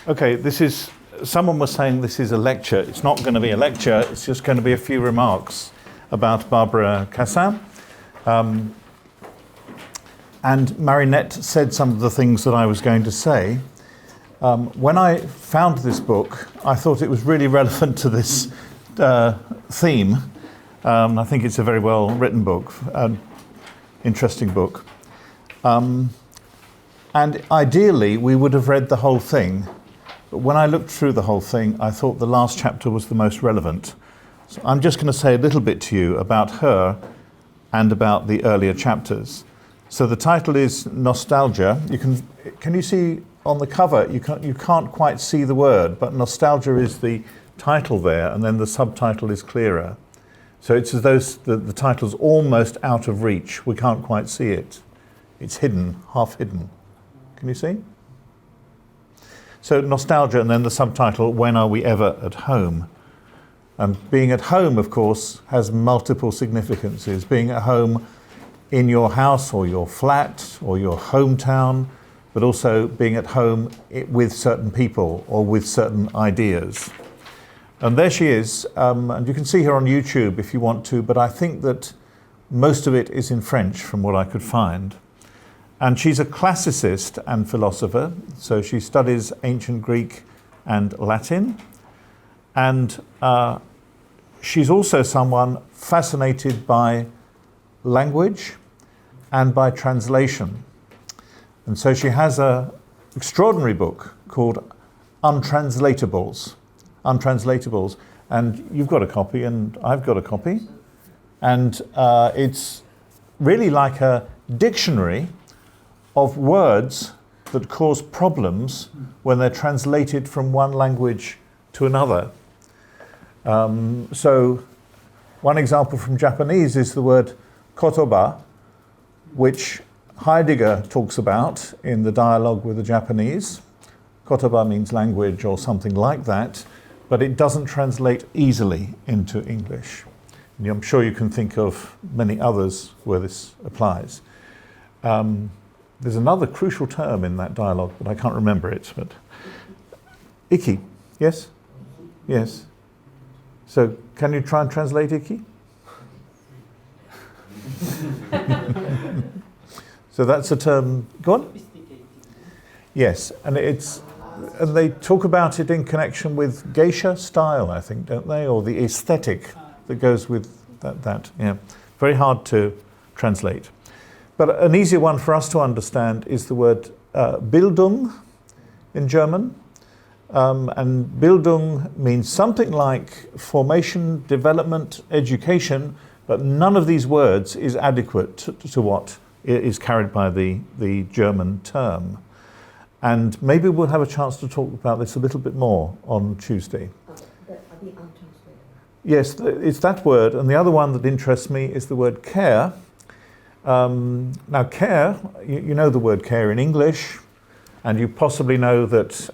Okay, someone was saying this is a lecture. It's not going to be a lecture, it's just going to be a few remarks about Barbara Cassin. And Marinette said some of the things that I was going to say. When I found this book, I thought it was really relevant to this theme. I think it's a very well written book, an interesting book. And ideally, we would have read the whole thing. But when I looked through the whole thing, I thought the last chapter was the most relevant. So I'm just going to say a little bit to you about her and about the earlier chapters. So the title is Nostalgia. Can you see on the cover, you can't quite see the word, but Nostalgia is the title there, and then the subtitle is clearer. So it's as though the title's almost out of reach. We can't quite see it. It's hidden, half hidden. Can you see? So Nostalgia, and then the subtitle, When Are We Ever at Home? And being at home, of course, has multiple significances. Being at home in your house or your flat or your hometown, but also being at home with certain people or with certain ideas. And there she is, and you can see her on YouTube if you want to, but I think that most of it is in French from what I could find. And she's a classicist and philosopher, so she studies ancient Greek and Latin. And she's also someone fascinated by language and by translation. And so she has an extraordinary book called Untranslatables. And you've got a copy and I've got a copy. And it's really like a dictionary of words that cause problems when they're translated from one language to another. So one example from Japanese is the word kotoba, which Heidegger talks about in the dialogue with the Japanese. Kotoba means language or something like that, but it doesn't translate easily into English. And I'm sure you can think of many others where this applies. There's another crucial term in that dialogue, but I can't remember it. But Iki, yes? Yes. So can you try and translate Iki? So that's a term. Go on. Yes, and they talk about it in connection with geisha style, I think, don't they? Or the aesthetic that goes with that. Yeah, very hard to translate. But an easier one for us to understand is the word Bildung in German. And Bildung means something like formation, development, education, but none of these words is adequate to what is carried by the German term. And maybe we'll have a chance to talk about this a little bit more on Tuesday. Yes, it's that word. And the other one that interests me is the word care. Now care, you know the word care in English, and you possibly know that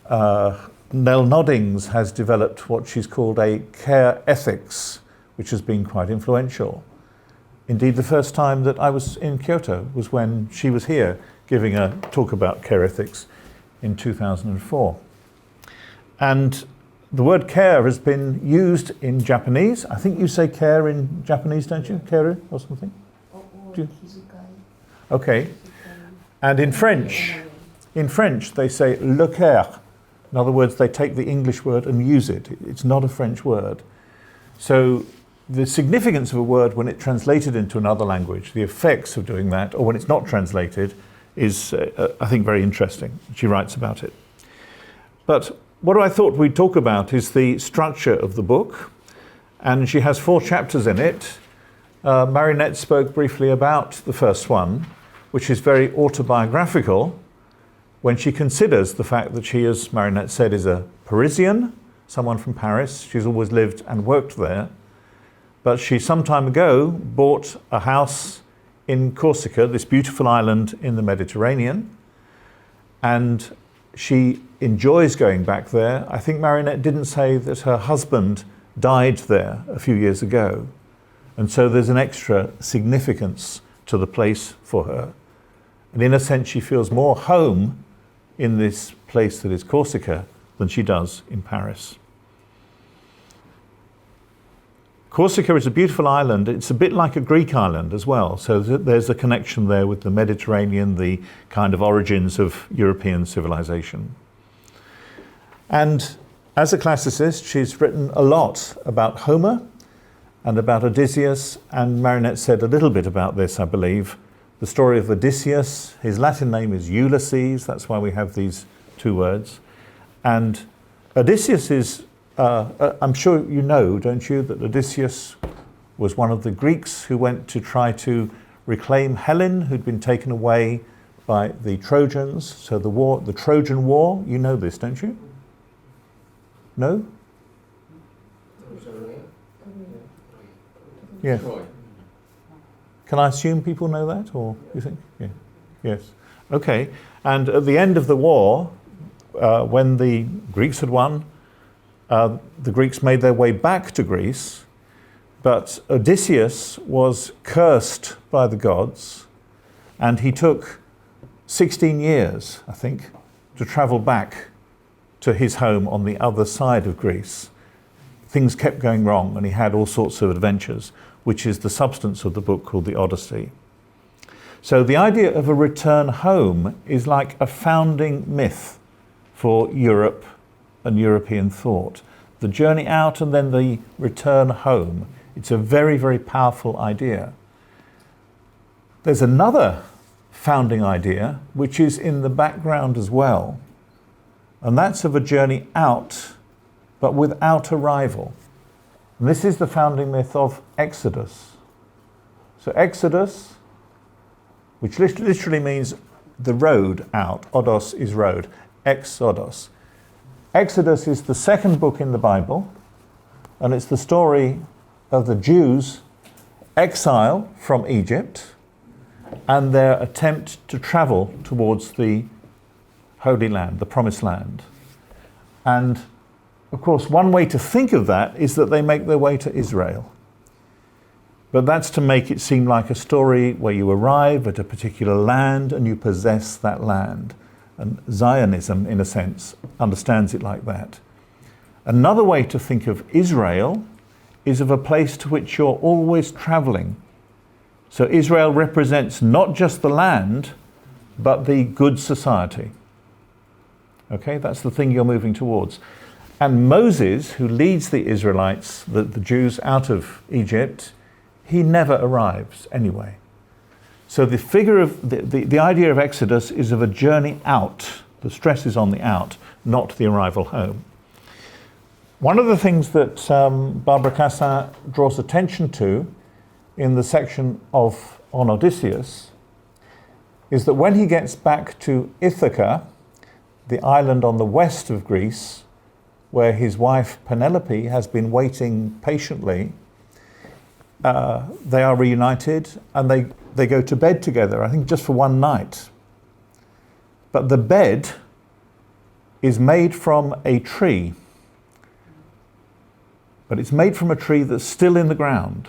Nell Noddings has developed what she's called a care ethics, which has been quite influential. Indeed, the first time that I was in Kyoto was when she was here giving a talk about care ethics in 2004. And the word care has been used in Japanese. I think you say care in Japanese, don't you? Keru or something? Okay. And in French they say le care. In other words, they take the English word and use it. It's not a French word. So the significance of a word when it's translated into another language, the effects of doing that, or when it's not translated, is, I think, very interesting. She writes about it. But what I thought we'd talk about is the structure of the book. And she has 4 chapters in it. Marinette spoke briefly about the first one, which is very autobiographical, when she considers the fact that she, as Marinette said, is a Parisian, someone from Paris. She's always lived and worked there. But she, some time ago, bought a house in Corsica, this beautiful island in the Mediterranean. And she enjoys going back there. I think Marinette didn't say that her husband died there a few years ago. And so there's an extra significance to the place for her. And in a sense, she feels more home in this place that is Corsica than she does in Paris. Corsica is a beautiful island. It's a bit like a Greek island as well. So there's a connection there with the Mediterranean, the kind of origins of European civilization. And as a classicist, she's written a lot about Homer and about Odysseus, and Marinette said a little bit about this, I believe. The story of Odysseus, his Latin name is Ulysses, that's why we have these two words. And Odysseus is, I'm sure you know, don't you, that Odysseus was one of the Greeks who went to try to reclaim Helen, who'd been taken away by the Trojans. So the Trojan War, you know this, don't you? No? Yes. Can I assume people know that, or you think? Yeah. Yes. Okay. And at the end of the war, when the Greeks had won, the Greeks made their way back to Greece, but Odysseus was cursed by the gods, and he took 16 years, I think, to travel back to his home on the other side of Greece. Things kept going wrong, and he had all sorts of adventures, which is the substance of the book called the Odyssey. So the idea of a return home is like a founding myth for Europe and European thought. The journey out and then the return home. It's a very, very powerful idea. There's another founding idea which is in the background as well, and that's of a journey out, but without arrival. And this is the founding myth of Exodus. So Exodus, which literally means the road out. Odos is road. Exodus. Exodus is the second book in the Bible, and it's the story of the Jews' exile from Egypt and their attempt to travel towards the Holy Land, the Promised Land. And of course, one way to think of that is that they make their way to Israel. But that's to make it seem like a story where you arrive at a particular land and you possess that land. And Zionism, in a sense, understands it like that. Another way to think of Israel is of a place to which you're always traveling. So Israel represents not just the land, but the good society. Okay, that's the thing you're moving towards. And Moses, who leads the Israelites, the Jews, out of Egypt, he never arrives anyway. So the figure of the idea of Exodus is of a journey out. The stress is on the out, not the arrival home. One of the things that Barbara Cassin draws attention to in the section on Odysseus is that when he gets back to Ithaca, the island on the west of Greece, where his wife Penelope has been waiting patiently, they are reunited and they go to bed together, I think just for one night. But the bed is made from a tree. But it's made from a tree that's still in the ground.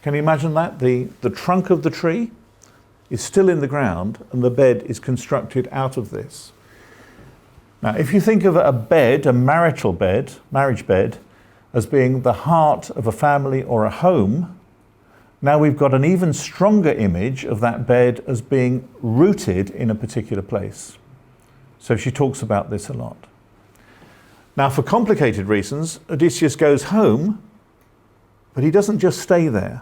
Can you imagine that? The trunk of the tree is still in the ground and the bed is constructed out of this. Now, if you think of a bed, a marital bed, marriage bed, as being the heart of a family or a home, now we've got an even stronger image of that bed as being rooted in a particular place. So she talks about this a lot. Now, for complicated reasons, Odysseus goes home, but he doesn't just stay there.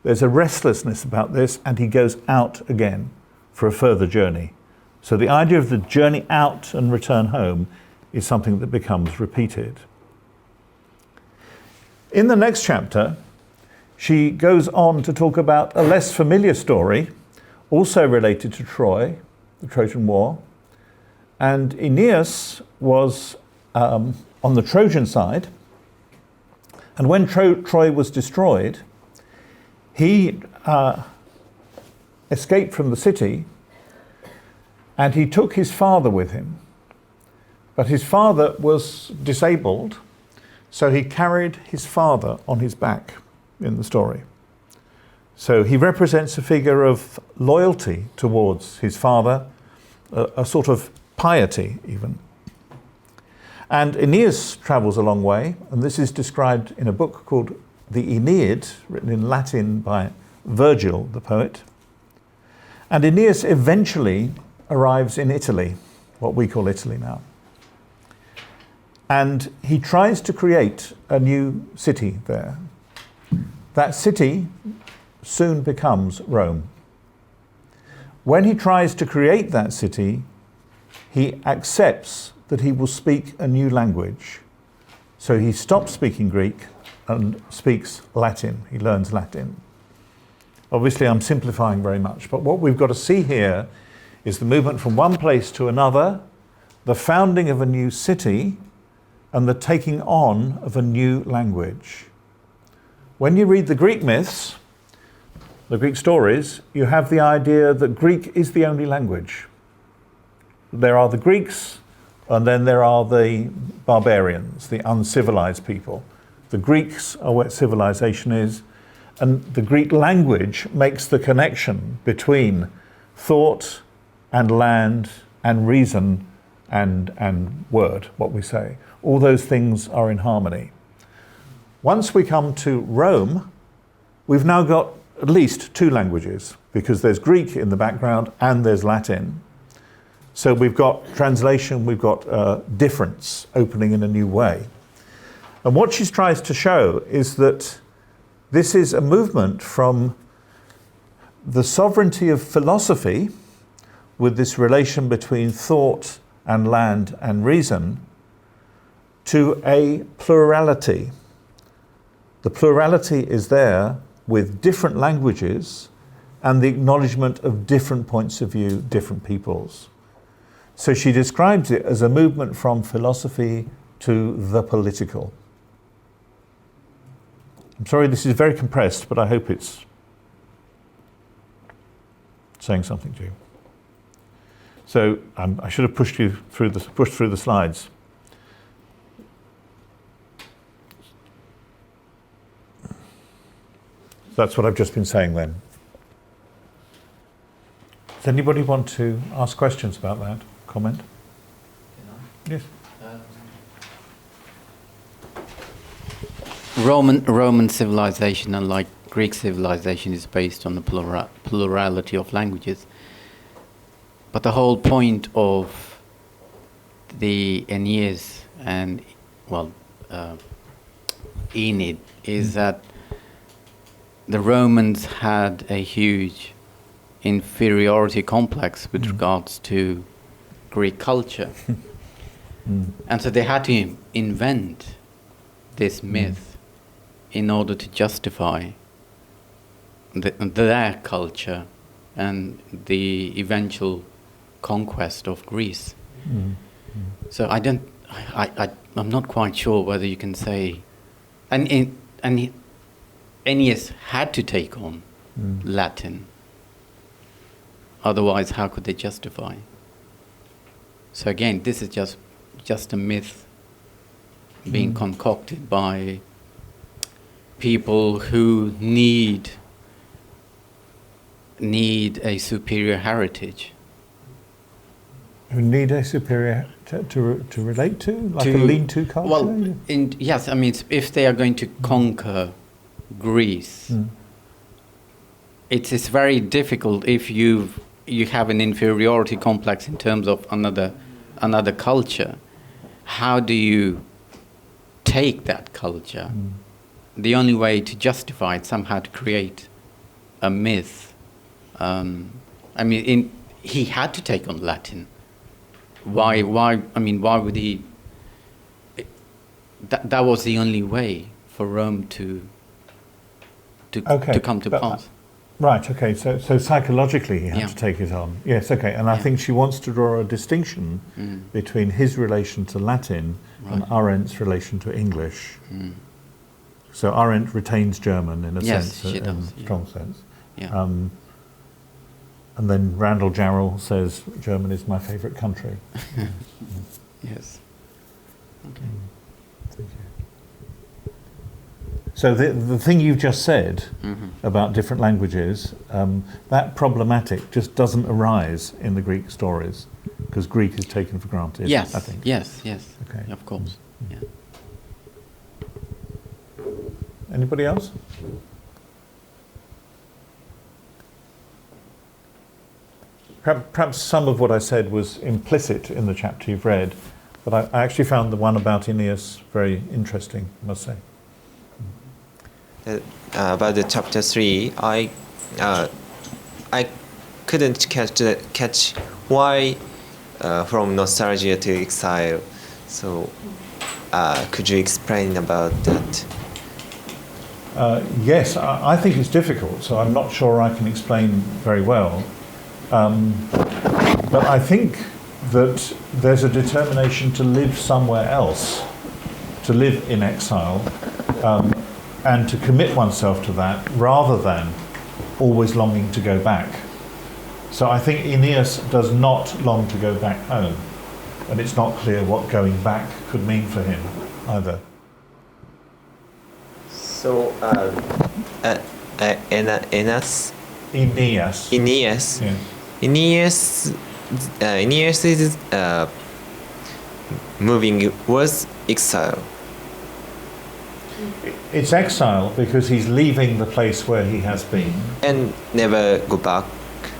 There's a restlessness about this, and he goes out again for a further journey. So the idea of the journey out and return home is something that becomes repeated. In the next chapter, she goes on to talk about a less familiar story, also related to Troy, the Trojan War. And Aeneas was on the Trojan side. And when Troy was destroyed, he escaped from the city and he took his father with him. But his father was disabled, so he carried his father on his back in the story. So he represents a figure of loyalty towards his father, a sort of piety even. And Aeneas travels a long way, and this is described in a book called the Aeneid, written in Latin by Virgil, the poet. And Aeneas eventually arrives in Italy, what we call Italy now. And he tries to create a new city there. That city soon becomes Rome. When he tries to create that city, he accepts that he will speak a new language. So he stops speaking Greek and speaks Latin. He learns Latin. Obviously, I'm simplifying very much, but what we've got to see here is the movement from one place to another, the founding of a new city, and the taking on of a new language. When you read the Greek myths, the Greek stories, you have the idea that Greek is the only language. There are the Greeks, and then there are the barbarians, the uncivilized people. The Greeks are where civilization is, and the Greek language makes the connection between thought and land and reason and word, what we say. All those things are in harmony. Once we come to Rome, we've now got at least two languages, because there's Greek in the background and there's Latin. So we've got translation, we've got difference opening in a new way. And what she tries to show is that this is a movement from the sovereignty of philosophy, with this relation between thought and land and reason, to a plurality. The plurality is there with different languages and the acknowledgement of different points of view, different peoples. So she describes it as a movement from philosophy to the political. I'm sorry, this is very compressed, but I hope it's saying something to you. So I should have pushed through the slides. That's what I've just been saying then. Does anybody want to ask questions about that? Comment? Yes. Roman civilization, unlike Greek civilization, is based on the plurality of languages. But the whole point of the Aeneas and, Aeneid is that the Romans had a huge inferiority complex with regards to Greek culture. And so they had to invent this myth in order to justify their culture and the eventual conquest of Greece. So I'm not quite sure whether you can say, and Aeneas had to take on Latin. Otherwise, how could they justify? So again, this is just a myth being concocted by people who need a superior heritage. Who need a superior to relate to, like a lean-to culture? Well, yes, I mean, if they are going to conquer Greece, it's very difficult if you have an inferiority complex in terms of another culture. How do you take that culture? The only way to justify it somehow to create a myth. He had to take on Latin. Why would he? That was the only way for Rome to come to pass. Right, okay, so psychologically he had to take it on. Yes, okay, and I think she wants to draw a distinction between his relation to Latin and Arendt's relation to English. So Arendt retains German in a sense, in a strong sense. Yeah. And then Randall Jarrell says, German is my favourite country. Yes. Okay. Thank you. So the thing you've just said about different languages, that problematic just doesn't arise in the Greek stories. because Greek is taken for granted. Yes, I think. yes, Okay. of course. Yeah. Anybody else? Perhaps some of what I said was implicit in the chapter you've read, but I actually found the one about Aeneas very interesting, I must say. About the chapter 3, I couldn't catch why from nostalgia to exile. So could you explain about that? Yes, I think it's difficult, so I'm not sure I can explain very well. But I think that there's a determination to live somewhere else, to live in exile, and to commit oneself to that rather than always longing to go back. So I think Aeneas does not long to go back home, and it's not clear what going back could mean for him either. So Aeneas. Yes. Aeneas is moving was exile. It's exile because he's leaving the place where he has been. And never go back.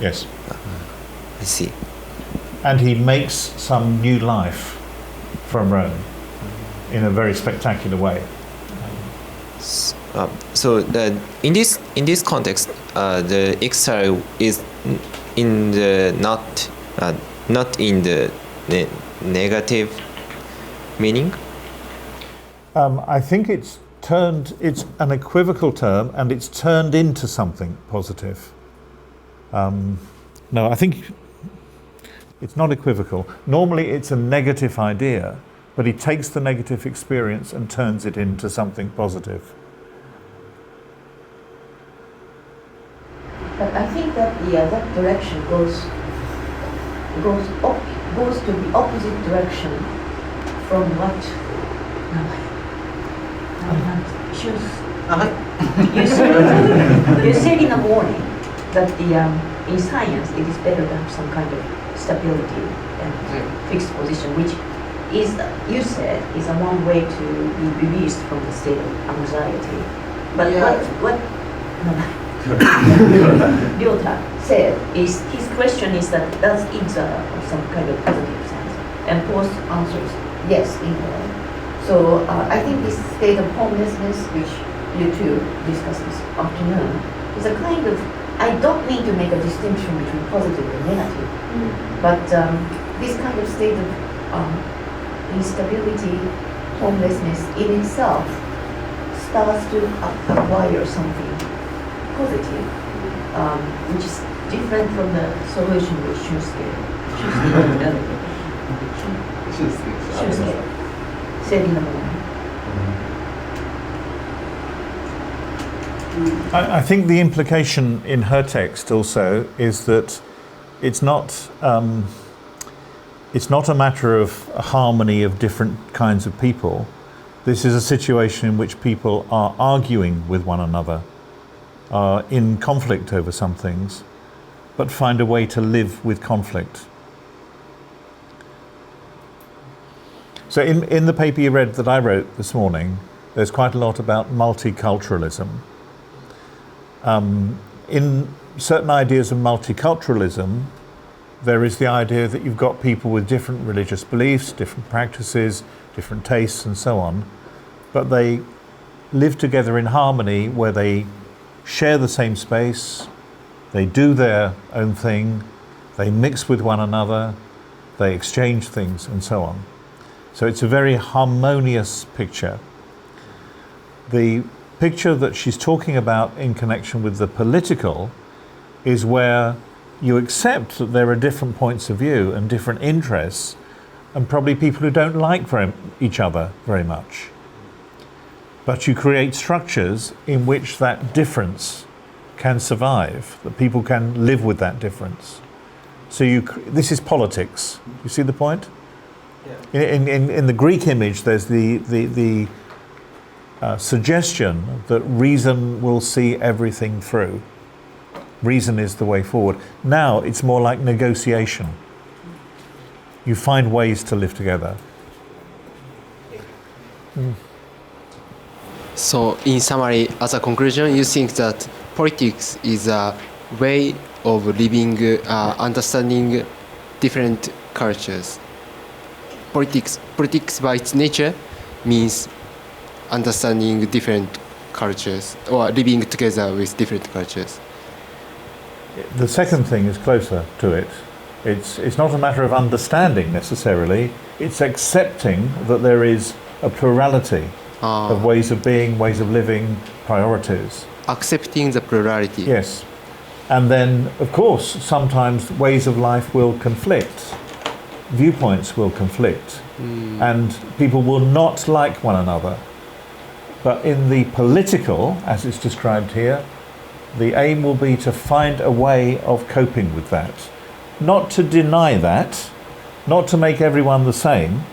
Yes. I see. And he makes some new life from Rome in a very spectacular way. So in this context, the exile is in the not in the negative meaning. I think it's an equivocal term, and it's turned into something positive. No, I think it's not equivocal. Normally it's a negative idea, but he takes the negative experience and turns it into something positive. But I think that that direction goes to the opposite direction from what you said in the morning that in science it is better to have some kind of stability and fixed position, which is, you said, is a one way to be released from the state of anxiety. But what Ryota said is, his question is that does exile have some kind of positive sense? And Prof answers yes, in a way. So I think this state of homelessness, which you two discussed this afternoon, is a kind of, I don't mean to make a distinction between positive and negative, but this kind of state of instability, homelessness in itself starts to acquire something positive, which is different from the solution which Shusuke said in the morning. I think the implication in her text also is that it's not a matter of a harmony of different kinds of people. This is a situation in which people are arguing with one another, are in conflict over some things, but find a way to live with conflict. So in the paper you read that I wrote this morning, there's quite a lot about multiculturalism. In certain ideas of multiculturalism, there is the idea that you've got people with different religious beliefs, different practices, different tastes and so on, but they live together in harmony where they share the same space, they do their own thing, they mix with one another, they exchange things and so on. So it's a very harmonious picture. The picture that she's talking about in connection with the political is where you accept that there are different points of view and different interests, and probably people who don't like each other very much. But you create structures in which that difference can survive, that people can live with that difference. So this is politics. You see the point? Yeah. In the Greek image, there's the suggestion that reason will see everything through. Reason is the way forward. Now it's more like negotiation. you find ways to live together. So, in summary, as a conclusion, you think that politics is a way of living, understanding different cultures. Politics by its nature means understanding different cultures or living together with different cultures. The second thing is closer to it. It's not a matter of understanding necessarily, it's accepting that there is a plurality of ways of being, ways of living, priorities. Accepting the plurality. Yes. And then, of course, sometimes ways of life will conflict, viewpoints will conflict, and people will not like one another. But in the political, as it's described here, the aim will be to find a way of coping with that. Not to deny that, not to make everyone the same,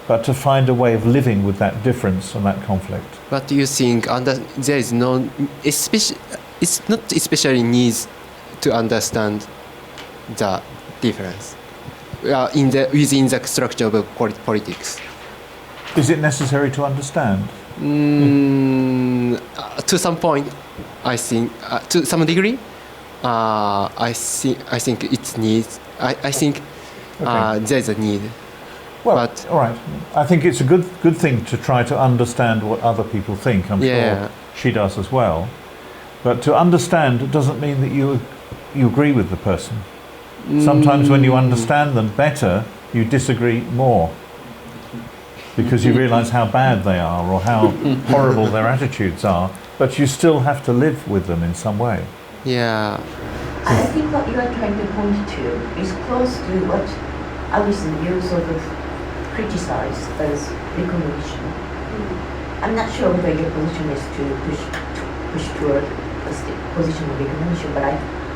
but to find a way of living with that difference and that conflict. But you think there is no, it's not especially needs to understand the difference within the structure of politics. Is it necessary to understand? To some point, I think, to some degree, I think it needs. I think there's a need. Well, but, all right. I think it's a good thing to try to understand what other people think. I'm sure she does as well. But to understand doesn't mean that you agree with the person. Sometimes when you understand them better, you disagree more. Because you realise how bad they are or how horrible their attitudes are, but you still have to live with them in some way. Yeah. I think what you are trying to point to is close to what Alison, you sort of criticize as recommendation. I'm not sure whether your position is to push toward the position of recommendation, but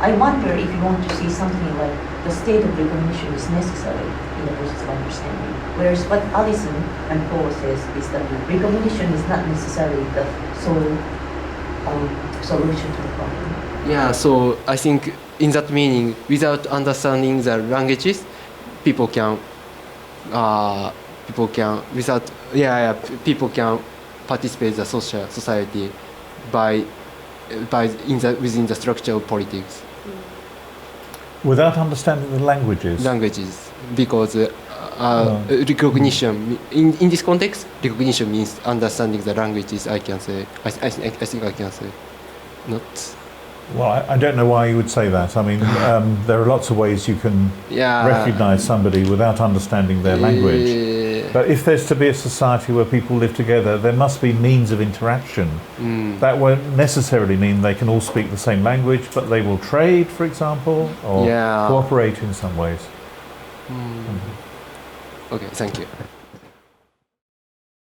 I wonder if you want to see something like the state of recognition is necessary in the process of understanding. Whereas what Alison and Paul says is that recognition is not necessarily the sole solution to the problem. Yeah, so I think in that meaning, without understanding the languages, people can participate in the society within the structure of politics. Without understanding the languages? Languages, because recognition, in this context, recognition means understanding the languages, I can say. I think I can say. Not. Well, I don't know why you would say that. I mean, there are lots of ways you can recognise somebody without understanding their language. But if there's to be a society where people live together, there must be means of interaction. That won't necessarily mean they can all speak the same language, but they will trade, for example, or cooperate in some ways. Okay, thank you.